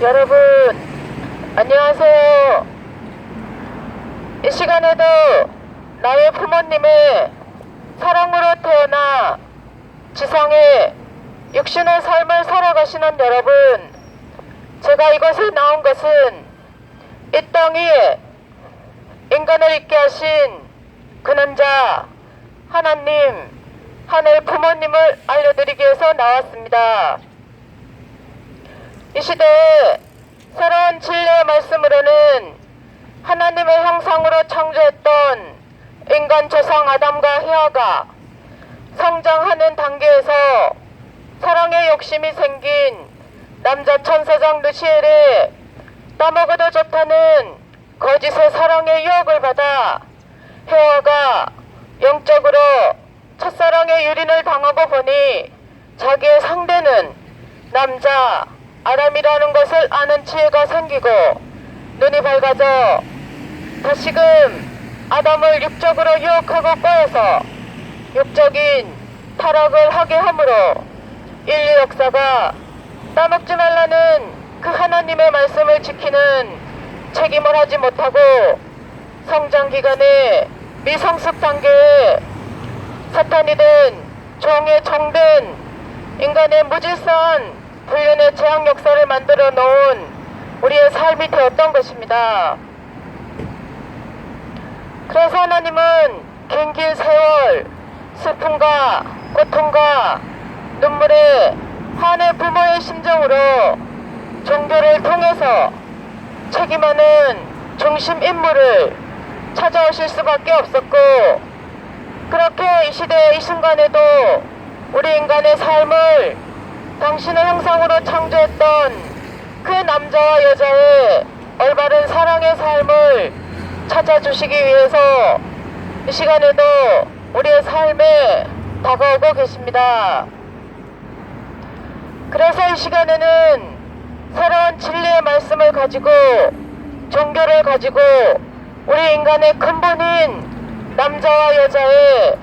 여러분, 안녕하세요. 이 시간에도 나의 부모님의 사랑으로 태어나 지상에 육신의 삶을 살아가시는 여러분, 제가 이곳에 나온 것은 이 땅 위에 인간을 있게 하신 근원자 하나님, 하늘 부모님을 알려드리기 위해서 나왔습니다. 이 시대에 새로운 진리의 말씀으로는 하나님의 형상으로 창조했던 인간 조상 아담과 헤아가 성장하는 단계에서 사랑의 욕심이 생긴 남자 천사장 루시엘의 따먹어도 좋다는 거짓의 사랑의 유혹을 받아 헤아가 영적으로 첫사랑의 유린을 당하고 보니 자기의 상대는 남자 아담이라는 것을 아는 지혜가 생기고 눈이 밝아져 다시금 아담을 육적으로 유혹하고 꼬여서 육적인 타락을 하게 하므로 인류 역사가 따먹지 말라는 그 하나님의 말씀을 지키는 책임을 하지 못하고 성장 기간에 미성숙 단계에 사탄이 된 종의 정된 인간의 무질서한 불륜의 재앙 역사를 만들어 놓은 우리의 삶이 되었던 것입니다. 그래서 하나님은 긴 세월 슬픔과 고통과 눈물에 한해 부모의 심정으로 종교를 통해서 책임하는 중심 인물을 찾아오실 수밖에 없었고, 그렇게 이 시대 이 순간에도 우리 인간의 삶을 당신의 형상으로 창조했던 그 남자와 여자의 올바른 사랑의 삶을 찾아주시기 위해서 이 시간에도 우리의 삶에 다가오고 계십니다. 그래서 이 시간에는 새로운 진리의 말씀을 가지고 종교를 가지고 우리 인간의 근본인 남자와 여자의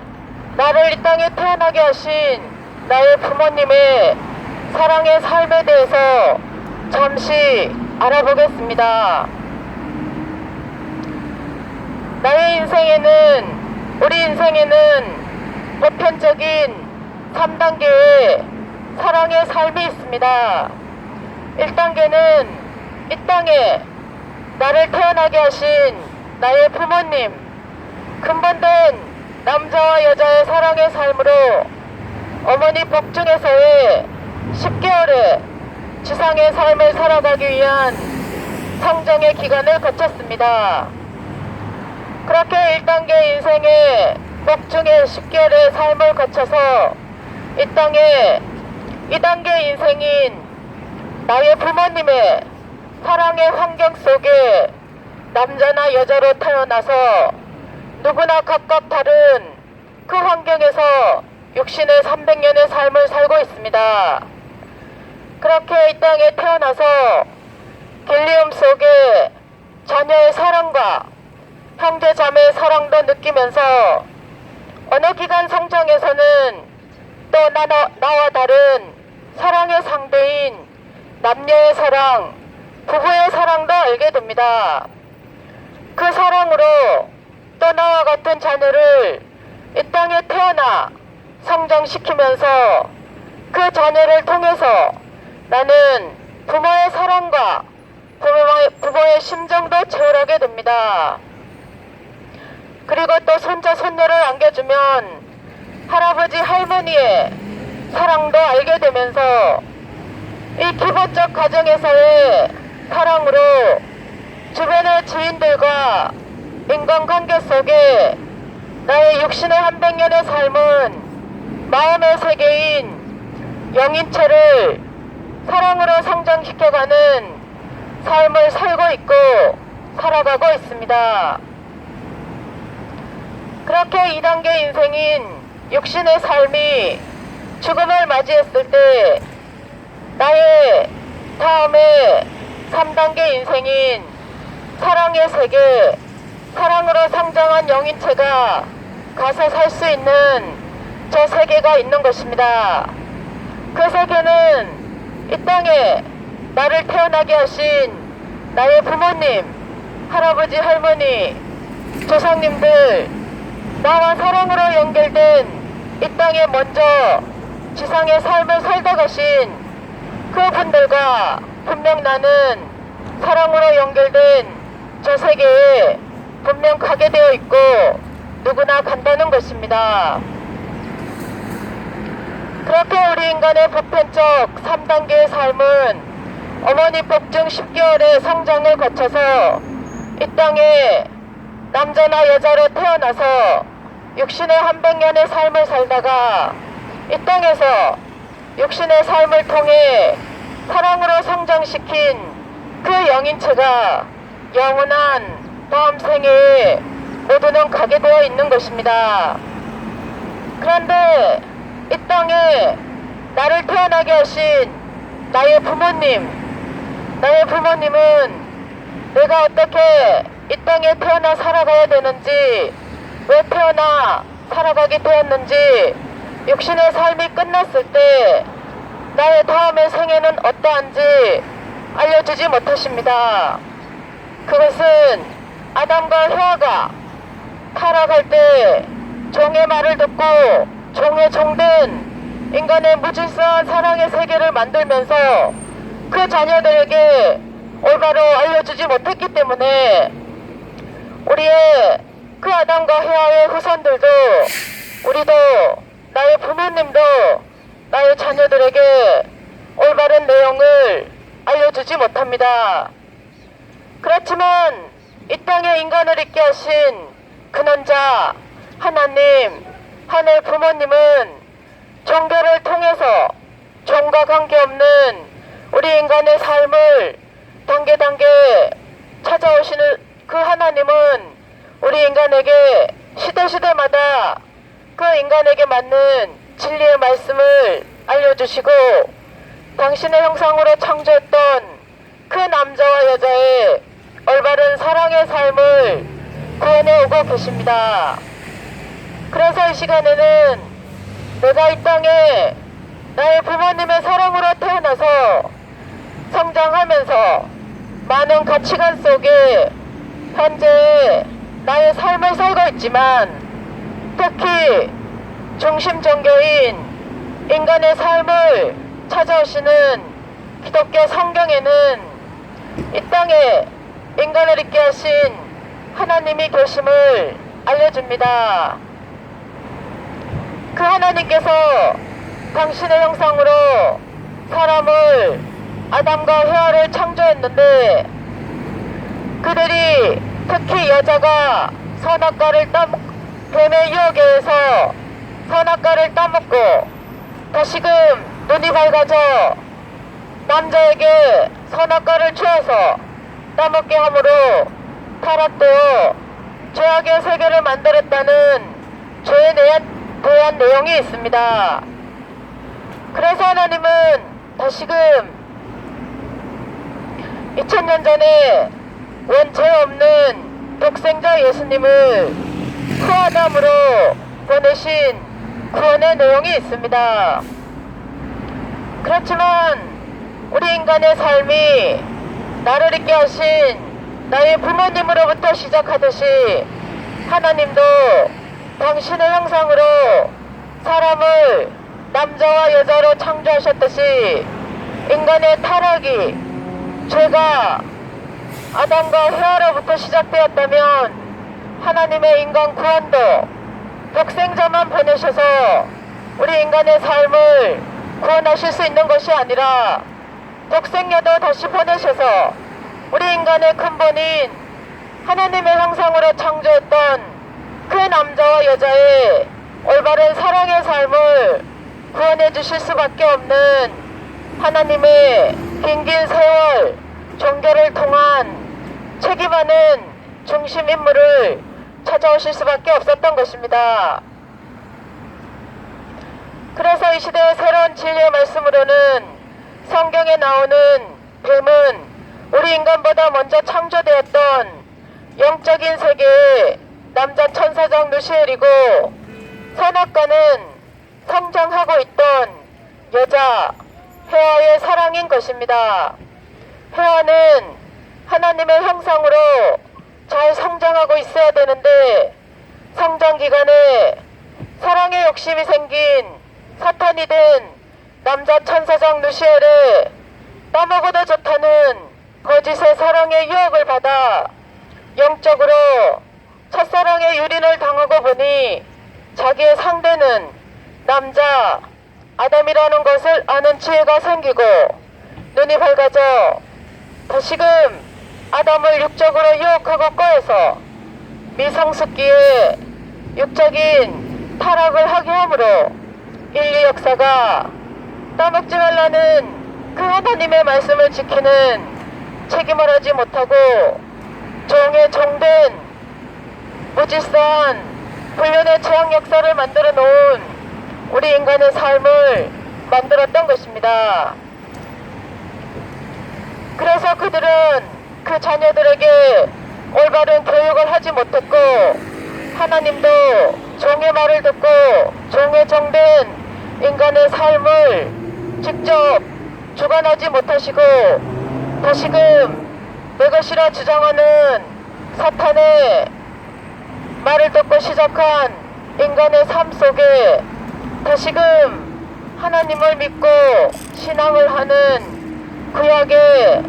나를 이 땅에 태어나게 하신 나의 부모님의 사랑의 삶에 대해서 잠시 알아보겠습니다. 나의 인생에는, 우리 인생에는 보편적인 3단계의 사랑의 삶이 있습니다. 1단계는 이 땅에 나를 태어나게 하신 나의 부모님, 근본된 남자와 여자의 사랑의 삶으로 어머니 복중에서의 10개월의 지상의 삶을 살아가기 위한 성장의 기간을 거쳤습니다. 그렇게 1단계 인생의 복중의 10개월의 삶을 거쳐서 이 땅에 2단계 인생인 나의 부모님의 사랑의 환경 속에 남자나 여자로 태어나서 누구나 각각 다른 그 환경에서 육신의 300년의 삶을 살고 있습니다. 그렇게 이 땅에 태어나서 길리움 속에 자녀의 사랑과 형제 자매의 사랑도 느끼면서 어느 기간 성장에서는 또 나와 다른 사랑의 상대인 남녀의 사랑, 부부의 사랑도 알게 됩니다. 그 사랑으로 또 나와 같은 자녀를 이 땅에 태어나 성장시키면서 그 자녀를 통해서 나는 부모의 사랑과 부모의 심정도 채워가게 됩니다. 그리고 또 손자 손녀를 안겨주면 할아버지 할머니의 사랑도 알게 되면서 이 기본적 가정에서의 사랑으로 주변의 지인들과 인간관계 속에 나의 육신의 300년의 삶은 마음의 세계인 영인체를 사랑으로 성장시켜가는 삶을 살고 있고 살아가고 있습니다. 그렇게 2단계 인생인 육신의 삶이 죽음을 맞이했을 때 나의 다음에 3단계 인생인 사랑의 세계, 사랑으로 성장한 영인체가 가서 살 수 있는 저 세계가 있는 것입니다. 그 세계는 이 땅에 나를 태어나게 하신 나의 부모님, 할아버지, 할머니, 조상님들, 나와 사랑으로 연결된 이 땅에 먼저 지상의 삶을 살다 가신 그분들과 분명 나는 사랑으로 연결된 저 세계에 분명 가게 되어 있고 누구나 간다는 것입니다. 그렇게 우리 인간의 보편적 3단계의 삶은 어머니 복중 10개월의 성장을 거쳐서 이 땅에 남자나 여자로 태어나서 육신의 한 100년의 삶을 살다가 이 땅에서 육신의 삶을 통해 사랑으로 성장시킨 그 영인체가 영원한 다음 생애에 모두는 가게 되어 있는 것입니다. 그런데 이 땅에 나를 태어나게 하신 나의 부모님은 내가 어떻게 이 땅에 태어나 살아가야 되는지, 왜 태어나 살아가게 되었는지, 육신의 삶이 끝났을 때 나의 다음의 생애는 어떠한지 알려주지 못하십니다. 그것은 아담과 헤아가 타락할 때 종의 말을 듣고 종의 종된 인간의 무질서한 사랑의 세계를 만들면서 그 자녀들에게 올바로 알려주지 못했기 때문에 우리의 그 아담과 헤아의 후손들도, 우리도, 나의 부모님도 나의 자녀들에게 올바른 내용을 알려주지 못합니다. 그렇지만 이 땅에 인간을 있게 하신 근원자 하나님, 하늘 부모님은 종교를 통해서 종과 관계없는 우리 인간의 삶을 단계단계 찾아오시는 그 하나님은 우리 인간에게 시대시대마다 그 인간에게 맞는 진리의 말씀을 알려주시고 당신의 형상으로 창조했던 그 남자와 여자의 올바른 사랑의 삶을 구원해 오고 계십니다. 그래서 이 시간에는 내가 이 땅에 나의 부모님의 사랑으로 태어나서 성장하면서 많은 가치관 속에 현재 나의 삶을 살고 있지만, 특히 중심 종교인 인간의 삶을 찾아오시는 기독교 성경에는 이 땅에 인간을 있게 하신 하나님이 계심을 알려줍니다. 그 하나님께서 당신의 형상으로 사람을, 아담과 헤아를 창조했는데 그들이, 특히 여자가 뱀의 유혹에 의해서 선악과를 따먹고 다시금 눈이 밝아져 남자에게 선악과를 주어서 따먹게 함으로 타락되어 죄악의 세계를 만들었다는 죄에 대한 내용이 있습니다. 그래서 하나님은 다시금 2000년 전에 원죄 없는 독생자 예수님을 후아담으로 보내신 구원의 내용이 있습니다. 그렇지만 우리 인간의 삶이 나를 있게 하신 나의 부모님으로부터 시작하듯이 하나님도 당신의 형상으로 사람을 남자와 여자로 창조하셨듯이 인간의 타락이, 죄가 아담과 헤아로부터 시작되었다면 하나님의 인간 구원도 독생자만 보내셔서 우리 인간의 삶을 구원하실 수 있는 것이 아니라 독생녀도 다시 보내셔서 우리 인간의 근본인 하나님의 형상으로 창조했던 그 남자와 여자의 올바른 사랑의 삶을 구원해 주실 수밖에 없는 하나님의 긴긴 세월 종교를 통한 책임하는 중심 인물을 찾아오실 수밖에 없었던 것입니다. 그래서 이 시대의 새로운 진리의 말씀으로는 성경에 나오는 뱀은 우리 인간보다 먼저 창조되었던 영적인 세계의 남자 천사장 누시엘이고, 선악과는 성장하고 있던 여자 헤아의 사랑인 것입니다. 회화는 하나님의 형상으로 잘 성장하고 있어야 되는데 성장 기간에 사랑의 욕심이 생긴 사탄이 된 남자 천사장 루시엘에 따먹어도 좋다는 거짓의 사랑의 유혹을 받아 영적으로 첫사랑의 유린을 당하고 보니 자기의 상대는 남자 아담이라는 것을 아는 지혜가 생기고 눈이 밝아져 다시금 아담을 육적으로 유혹하고 꺼해서 미성숙기에 육적인 타락을 하게 하므로 인류 역사가 따먹지 말라는 그 하나님의 말씀을 지키는 책임을 하지 못하고 종의 종된 무질서한 불륜의 재앙 역사를 만들어 놓은 우리 인간의 삶을 만들었던 것입니다. 그래서 그들은 그 자녀들에게 올바른 교육을 하지 못했고 하나님도 종의 말을 듣고 종의 종된 인간의 삶을 직접 주관하지 못하시고 다시금 내 것이라 주장하는 사탄의 말을 듣고 시작한 인간의 삶 속에 다시금 하나님을 믿고 신앙을 하는 구약의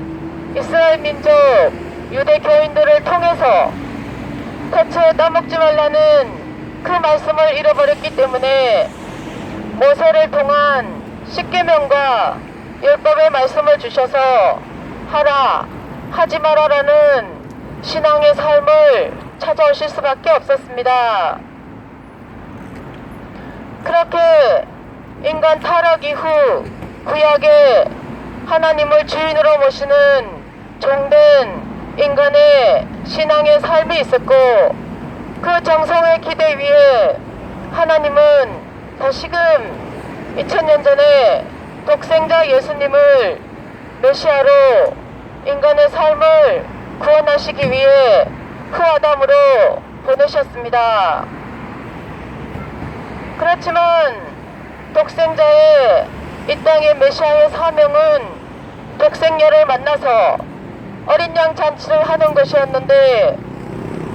이스라엘 민족 유대 교인들을 통해서 태초에 따먹지 말라는 그 말씀을 잃어버렸기 때문에 모세를 통한 십계명과 율법의 말씀을 주셔서 하라 하지 마라라는 신앙의 삶을 찾아오실 수밖에 없었습니다. 그렇게 인간 타락 이후 구약에 하나님을 주인으로 모시는 종된 인간의 신앙의 삶이 있었고 그 정성의 기대 위에 하나님은 다시금 2000년 전에 독생자 예수님을 메시아로 인간의 삶을 구원하시기 위해 흑아담으로 보내셨습니다. 그렇지만 독생자의 이 땅의 메시아의 사명은 독생녀를 만나서 어린 양 잔치를 하는 것이었는데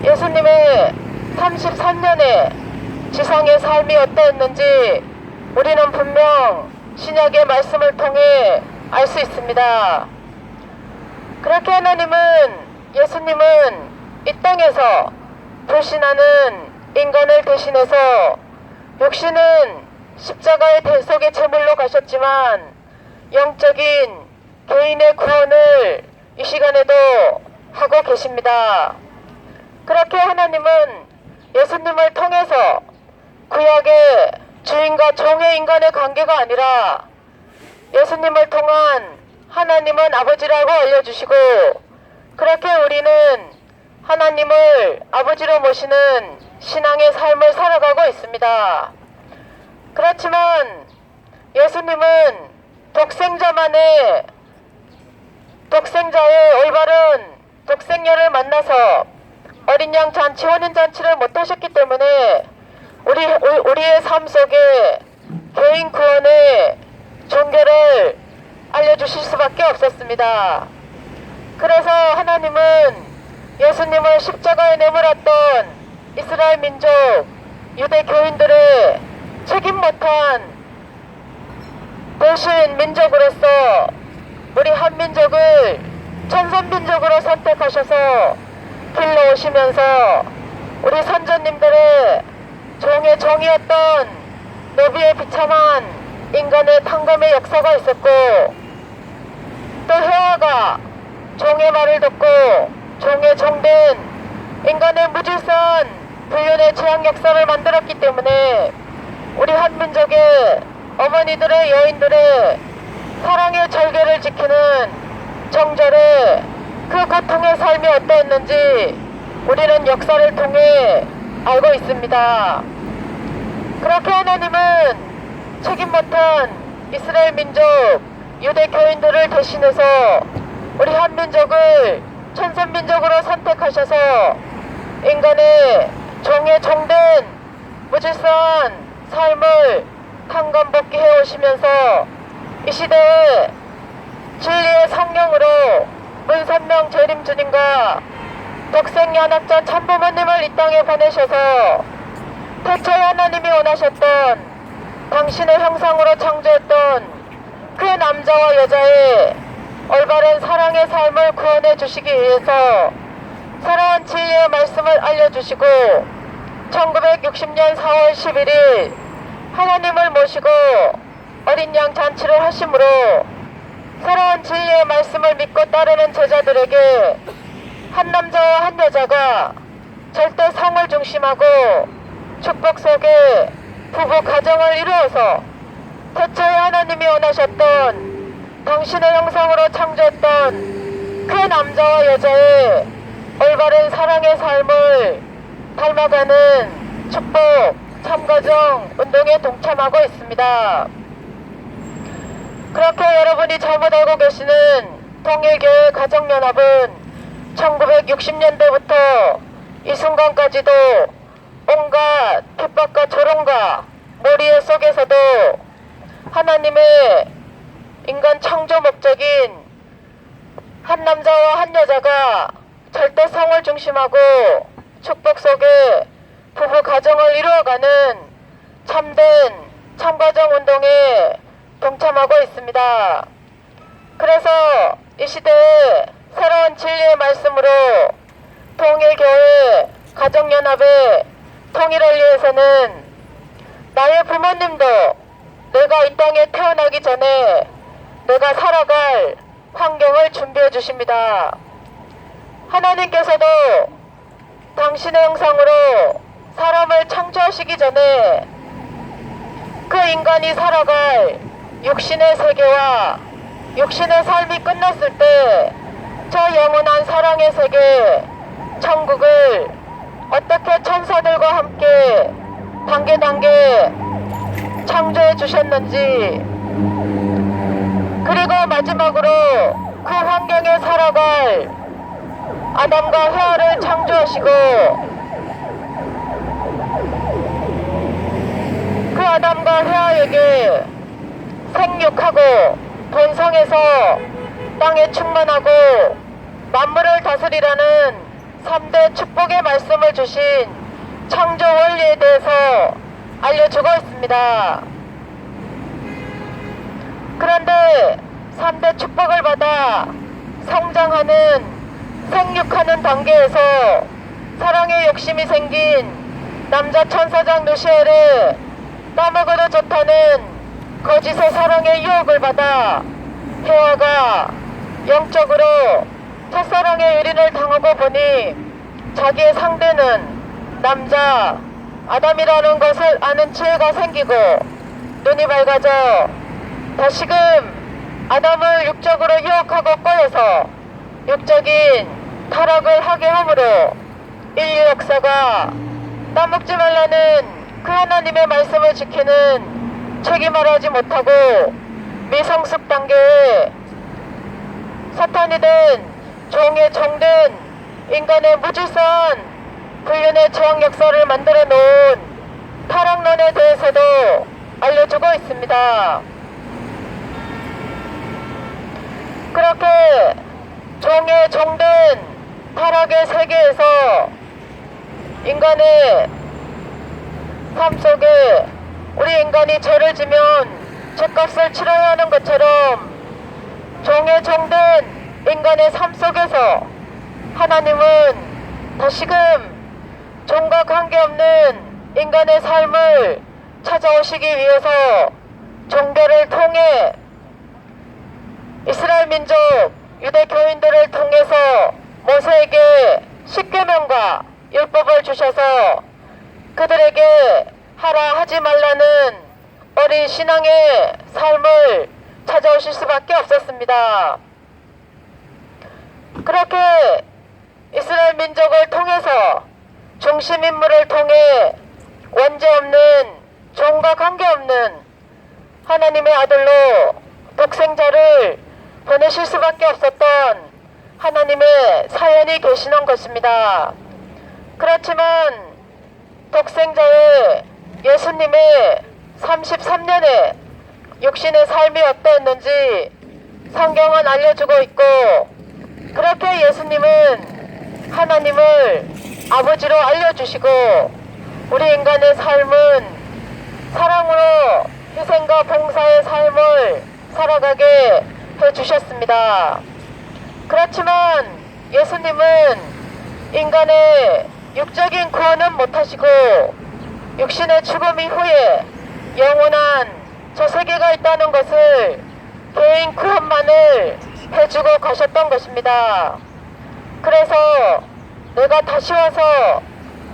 예수님의 33년의 지상의 삶이 어떠했는지 우리는 분명 신약의 말씀을 통해 알 수 있습니다. 그렇게 예수님은 이 땅에서 불신하는 인간을 대신해서 육신은 십자가의 대속의 제물로 가셨지만 영적인 개인의 구원을 이 시간에도 하고 계십니다. 그렇게 하나님은 예수님을 통해서 구약의 주인과 종의 인간의 관계가 아니라 예수님을 통한 하나님은 아버지라고 알려주시고 그렇게 우리는 하나님을 아버지로 모시는 신앙의 삶을 살아가고 있습니다. 그렇지만 예수님은 독생자의 올바른 독생녀를 만나서 어린 양 잔치, 혼인 잔치를 못하셨기 때문에 우리의 삶 속에 개인 구원의 종교를 알려주실 수밖에 없었습니다. 그래서 하나님은 예수님을 십자가에 내몰았던 이스라엘 민족, 유대 교인들의 책임 못한 대신 민족으로서 우리 한민족을 천선민족으로 선택하셔서 길러오시면서 우리 선조님들의 종의 종이었던 노비의 비참한 인간의 탕감의 역사가 있었고 또 해와가 종의 말을 듣고 종의 종된 인간의 무질서한 불륜의 재앙 역사를 만들었기 때문에 우리 한민족의 어머니들의 여인들의 사랑의 절개를 지키는 정절의 그 고통의 삶이 어떠했는지 우리는 역사를 통해 알고 있습니다. 그렇게 하나님은 책임 못한 이스라엘 민족 유대 교인들을 대신해서 우리 한민족을 천선민족으로 선택하셔서 인간의 종의 종된 무질서한 삶을 탕감받게 해오시면서 이 시대에 진리의 성령으로 문선명 재림주님과 독생연합자 참부모님을 이 땅에 보내셔서 태초에 하나님이 원하셨던 당신의 형상으로 창조했던 그 남자와 여자의 올바른 사랑의 삶을 구원해 주시기 위해서 살아온 진리의 말씀을 알려주시고 1960년 4월 11일 하나님을 모시고 어린 양 잔치를 하심으로 살아온 진리의 말씀을 믿고 따르는 제자들에게 한 남자와 한 여자가 절대 성을 중심하고 축복 속에 부부 가정을 이루어서 태초에 하나님이 원하셨던 당신의 형상으로 창조했던 그 남자와 여자의 올바른 사랑의 삶을 닮아가는 축복 참가정 운동에 동참하고 있습니다. 그렇게 여러분이 잘못 알고 계시는 통일교회 가정연합은 1960년대부터 이 순간까지도 온갖 핍박과 조롱과 몰이의 속에서도 하나님의 인간 창조 목적인 한 남자와 한 여자가 절대 성을 중심하고 축복 속에 부부 가정을 이루어가는 참된 참가정 운동에 동참하고 있습니다. 그래서 이 시대에 새로운 진리의 말씀으로 통일교회 가정연합의 통일을 위해서는 나의 부모님도 내가 이 땅에 태어나기 전에 내가 살아갈 환경을 준비해 주십니다. 하나님께서도 당신의 형상으로 사람을 창조하시기 전에 그 인간이 살아갈 육신의 세계와 육신의 삶이 끝났을 때 저 영원한 사랑의 세계 천국을 어떻게 천사들과 함께 단계 창조해 주셨는지, 그리고 마지막으로 그 환경에 살아갈 아담과 헤아를 창조하시고 그 아담과 헤아에게 생육하고 번성해서 땅에 충만하고 만물을 다스리라는 3대 축복의 말씀을 주신 창조 원리에 대해서 알려주고 있습니다. 그런데 3대 축복을 받아 성장하는 생육하는 단계에서 사랑의 욕심이 생긴 남자 천사장 누시엘을 따먹어도 좋다는 거짓의 사랑의 유혹을 받아 헤아가 영적으로 첫사랑의 유린을 당하고 보니 자기의 상대는 남자 아담이라는 것을 아는 지혜가 생기고 눈이 밝아져 다시금 아담을 육적으로 유혹하고 꼬여서 육적인 타락을 하게 하므로 인류 역사가 따먹지 말라는 그 하나님의 말씀을 지키는 책임을 하지 못하고 미성숙 단계에 사탄이 된 종의 정된 인간의 무질서한 불륜의 죄악 역사를 만들어 놓은 타락론에 대해서도 알려주고 있습니다. 그렇게 종의 정된 타락의 세계에서 인간의 삶 속에 우리 인간이 죄를 지면 죄값을 치러야 하는 것처럼 종의 정된 인간의 삶 속에서 하나님은 다시금 종과 관계없는 인간의 삶을 찾아오시기 위해서 종교를 통해 이스라엘 민족 유대 교인들을 통해서 모세에게 십계명과 율법을 주셔서 그들에게 하라 하지 말라는 어린 신앙의 삶을 찾아오실 수밖에 없었습니다. 그렇게 이스라엘 민족을 통해서 중심 인물을 통해 원죄 없는 종과 관계없는 하나님의 아들로 독생자를 보내실 수밖에 없었던 하나님의 사연이 계시는 것입니다. 그렇지만 독생자의 예수님의 33년의 육신의 삶이 어떠했는지 성경은 알려주고 있고 그렇게 예수님은 하나님을 아버지로 알려주시고 우리 인간의 삶은 사랑으로 희생과 봉사의 삶을 살아가게 해주셨습니다. 그렇지만 예수님은 인간의 육적인 구원은 못하시고 육신의 죽음 이후에 영원한 저 세계가 있다는 것을 개인 구원만을 해주고 가셨던 것입니다. 그래서 내가 다시 와서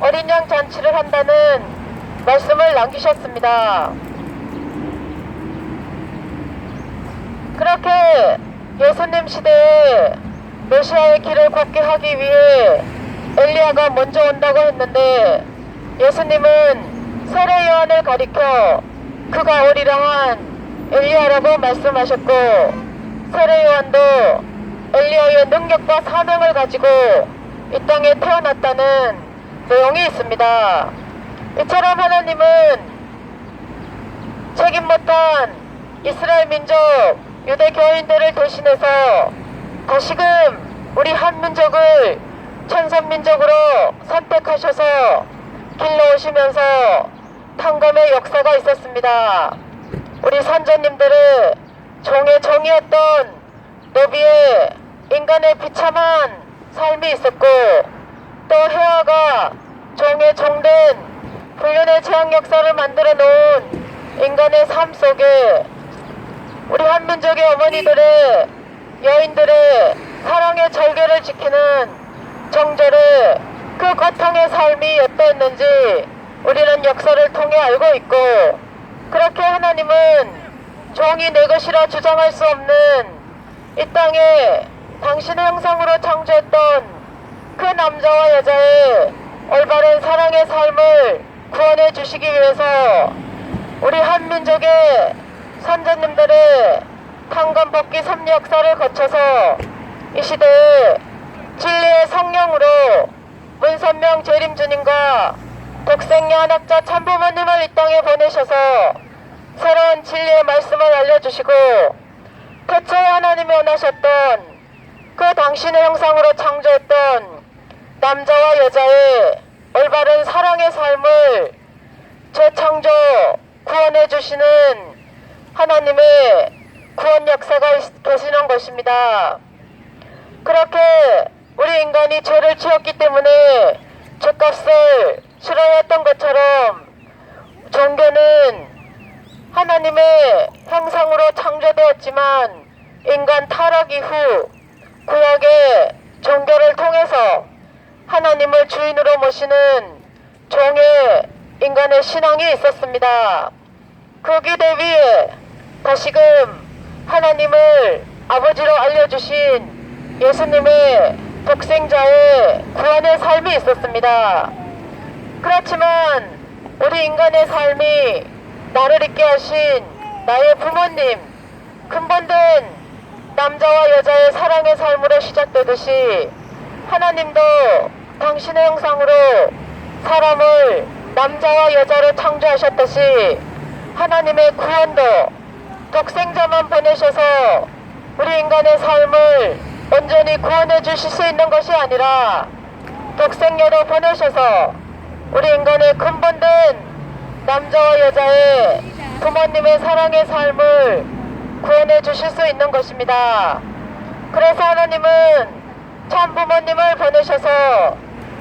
어린 양 잔치를 한다는 말씀을 남기셨습니다. 그렇게 예수님 시대에 메시아의 길을 걷게 하기 위해 엘리야가 먼저 온다고 했는데 예수님은 세례 요한을 가리켜 그가 오리라 한 엘리야라고 말씀하셨고 세례 요한도 엘리야의 능력과 사명을 가지고 이 땅에 태어났다는 내용이 있습니다. 이처럼 하나님은 책임 못한 이스라엘 민족 유대 교인들을 대신해서 다시금 우리 한 민족을 천선민족으로 선택하셔서 길러오시면서 탕감의 역사가 있었습니다. 우리 선조님들의 종의 종이었던 노비의 인간의 비참한 삶이 있었고 또 해와가 종의 종된 불륜의 재앙 역사를 만들어 놓은 인간의 삶 속에 우리 한민족의 어머니들의 여인들의 사랑의 절개를 지키는 정절의 그 고통의 삶이 어떠했는지 우리는 역사를 통해 알고 있고 그렇게 하나님은 종이 내 것이라 주장할 수 없는 이 땅에 당신의 형상으로 창조했던 그 남자와 여자의 올바른 사랑의 삶을 구원해 주시기 위해서 우리 한민족의 선조님들의 탕감 복귀 섭리 역사를 거쳐서 이 시대에 진리의 성령으로 문선명 재림주님과 독생녀 한학자 참부모님을 이 땅에 보내셔서 새로운 진리의 말씀을 알려주시고 태초에 하나님이 원하셨던 그 당신의 형상으로 창조했던 남자와 여자의 올바른 사랑의 삶을 재창조 구원해 주시는 하나님의 구원 역사가 계시는 것입니다. 그렇게 우리 인간이 죄를 지었기 때문에 죄값을 치러야 했던 것처럼 종교는 하나님의 형상으로 창조되었지만 인간 타락 이후 구약의 종교를 통해서 하나님을 주인으로 모시는 종의 인간의 신앙이 있었습니다. 그 기대 위에 다시금 하나님을 아버지로 알려주신 예수님의 독생자의 구원의 삶이 있었습니다. 그렇지만 우리 인간의 삶이 나를 있게 하신 나의 부모님, 근본된 남자와 여자의 사랑의 삶으로 시작되듯이 하나님도 당신의 형상으로 사람을 남자와 여자로 창조하셨듯이 하나님의 구원도 독생자만 보내셔서 우리 인간의 삶을 온전히 구원해 주실 수 있는 것이 아니라 독생녀도 보내셔서 우리 인간의 근본된 남자와 여자의 부모님의 사랑의 삶을 구원해 주실 수 있는 것입니다. 그래서 하나님은 참 부모님을 보내셔서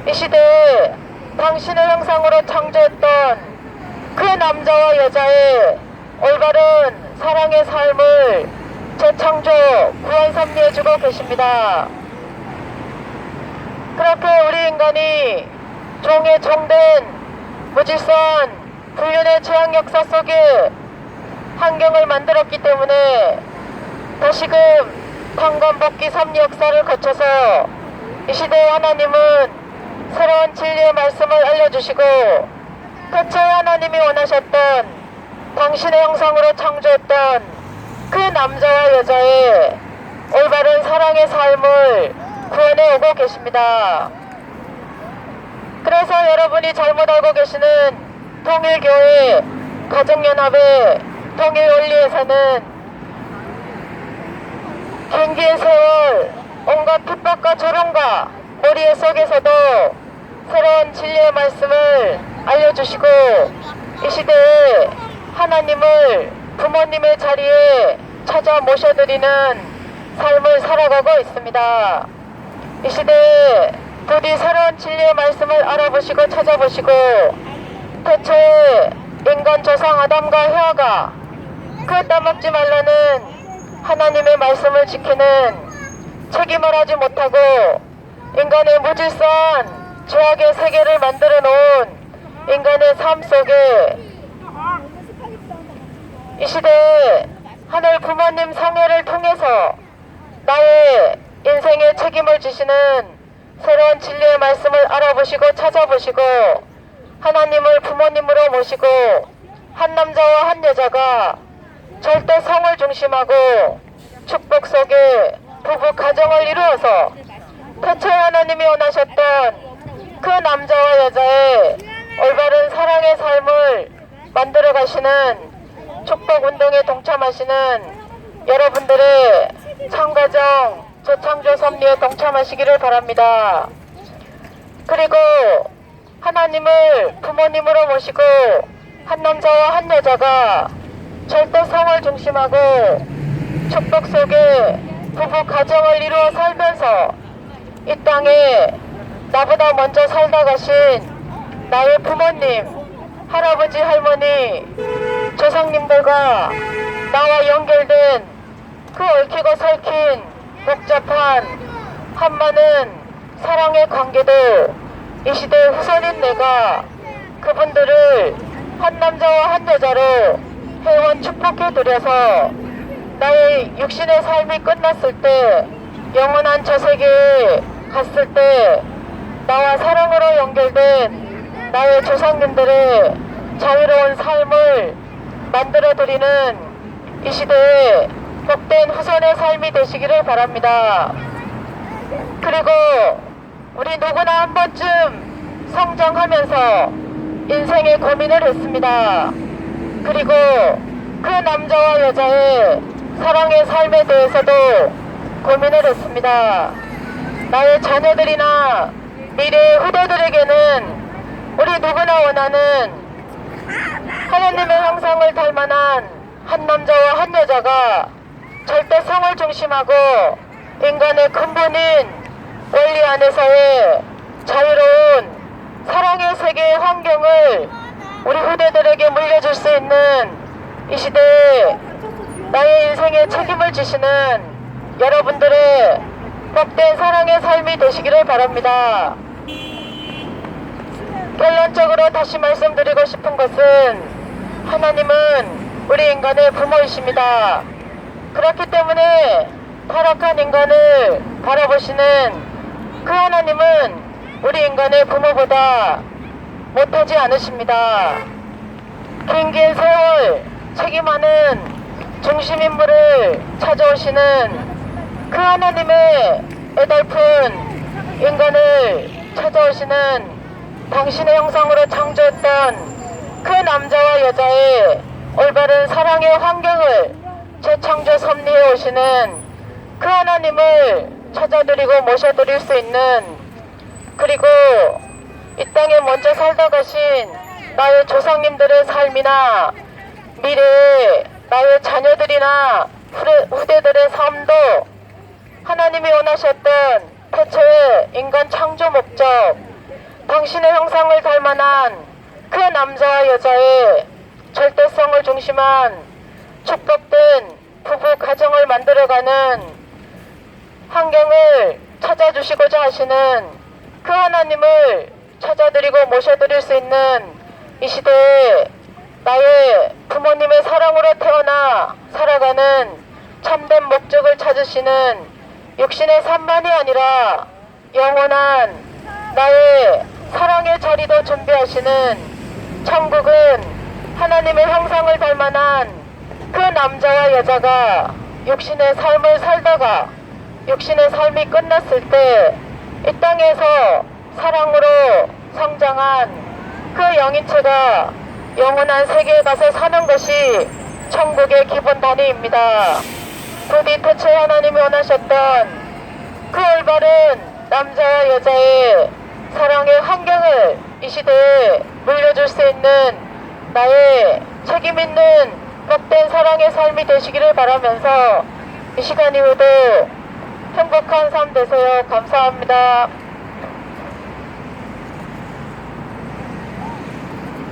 이 시대에 당신의 형상으로 창조했던 그 남자와 여자의 올바른 사랑의 삶을 재창조 구원 섭리해주고 계십니다. 그렇게 우리 인간이 종의 종된 무질서한 불륜의 재앙 역사 속에 환경을 만들었기 때문에 다시금 탕감복귀 섭리 역사를 거쳐서 이 시대의 하나님은 새로운 진리의 말씀을 알려주시고 태초에 하나님이 원하셨던 당신의 형상으로 창조했던 그 남자와 여자의 올바른 사랑의 삶을 구원해 오고 계십니다. 그래서 여러분이 잘못 알고 계시는 통일교회 가정연합의 통일원리에서는 긴 세월 온갖 핍박과 조롱과 머리에 속에서도 새로운 진리의 말씀을 알려주시고 이 시대에 하나님을 부모님의 자리에 찾아 모셔드리는 삶을 살아가고 있습니다. 이 시대에 부디 새로운 진리의 말씀을 알아보시고 찾아보시고 태초에 인간 조상 아담과 헤아가 그 따먹지 말라는 하나님의 말씀을 지키는 책임을 하지 못하고 인간의 무질서한 죄악의 세계를 만들어 놓은 인간의 삶 속에 이 시대에 하늘 부모님 성회를 통해서 나의 인생의 책임을 지시는 새로운 진리의 말씀을 알아보시고 찾아보시고 하나님을 부모님으로 모시고 한 남자와 한 여자가 절대 성을 중심하고 축복 속에 부부 가정을 이루어서 태초에 하나님이 원하셨던 그 남자와 여자의 올바른 사랑의 삶을 만들어 가시는 축복 운동에 동참하시는 여러분들의 참가정 재창조 섭리에 동참하시기를 바랍니다. 그리고 하나님을 부모님으로 모시고 한 남자와 한 여자가 절대 성을 중심하고 축복 속에 부부 가정을 이루어 살면서 이 땅에 나보다 먼저 살다 가신 나의 부모님, 할아버지, 할머니, 조상님들과 나와 연결된 그 얽히고 설킨 복잡한 한많은 사랑의 관계도 이 시대의 후손인 내가 그분들을 한 남자와 한 여자로 회원 축복해 드려서 나의 육신의 삶이 끝났을 때 영원한 저 세계에 갔을 때 나와 사랑으로 연결된 나의 조상님들의 자유로운 삶을 만들어 드리는 이 시대에 복된 후손의 삶이 되시기를 바랍니다. 그리고 우리 누구나 한 번쯤 성장하면서 인생의 고민을 했습니다. 그리고 그 남자와 여자의 사랑의 삶에 대해서도 고민을 했습니다. 나의 자녀들이나 미래의 후대들에게는 우리 누구나 원하는 하나님의 형상을 닮아난 한 남자와 한 여자가 절대 성을 중심하고 인간의 근본인 원리 안에서의 자유로운 사랑의 세계의 환경을 우리 후대들에게 물려줄 수 있는 이 시대에 나의 인생에 책임을 지시는 여러분들의 복된 사랑의 삶이 되시기를 바랍니다. 결론적으로 다시 말씀드리고 싶은 것은 하나님은 우리 인간의 부모이십니다. 그렇기 때문에 타락한 인간을 바라보시는 그 하나님은 우리 인간의 부모보다 못하지 않으십니다. 긴 세월 책임하는 중심인물을 찾아오시는 그 하나님의 애달픈 인간을 찾아오시는 당신의 형상으로 창조했던 그 남자와 여자의 올바른 사랑의 환경을 재창조 섭리해 오시는 그 하나님을 찾아드리고 모셔드릴 수 있는, 그리고 이 땅에 먼저 살다 가신 나의 조상님들의 삶이나 미래에 나의 자녀들이나 후대들의 삶도 하나님이 원하셨던 태초의 인간 창조 목적, 당신의 형상을 닮아난 그 남자와 여자의 절대성을 중심한 축복된 부부 가정을 만들어가는 환경을 찾아주시고자 하시는 그 하나님을 찾아드리고 모셔드릴 수 있는 이 시대에 나의 부모님의 사랑으로 태어나 살아가는 참된 목적을 찾으시는 육신의 삶만이 아니라 영원한 나의 사랑의 자리도 준비하시는 천국은 하나님의 형상을 닮아난 그 남자와 여자가 육신의 삶을 살다가 육신의 삶이 끝났을 때 이 땅에서 사랑으로 성장한 그 영인체가 영원한 세계에 가서 사는 것이 천국의 기본 단위입니다. 부디 태초에 하나님이 원하셨던 그 올바른 남자와 여자의 사랑의 환경을 이 시대에 물려줄 수 있는 나의 책임 있는 복된 사랑의 삶이 되시기를 바라면서 이 시간 이후도 행복한 삶 되세요. 감사합니다.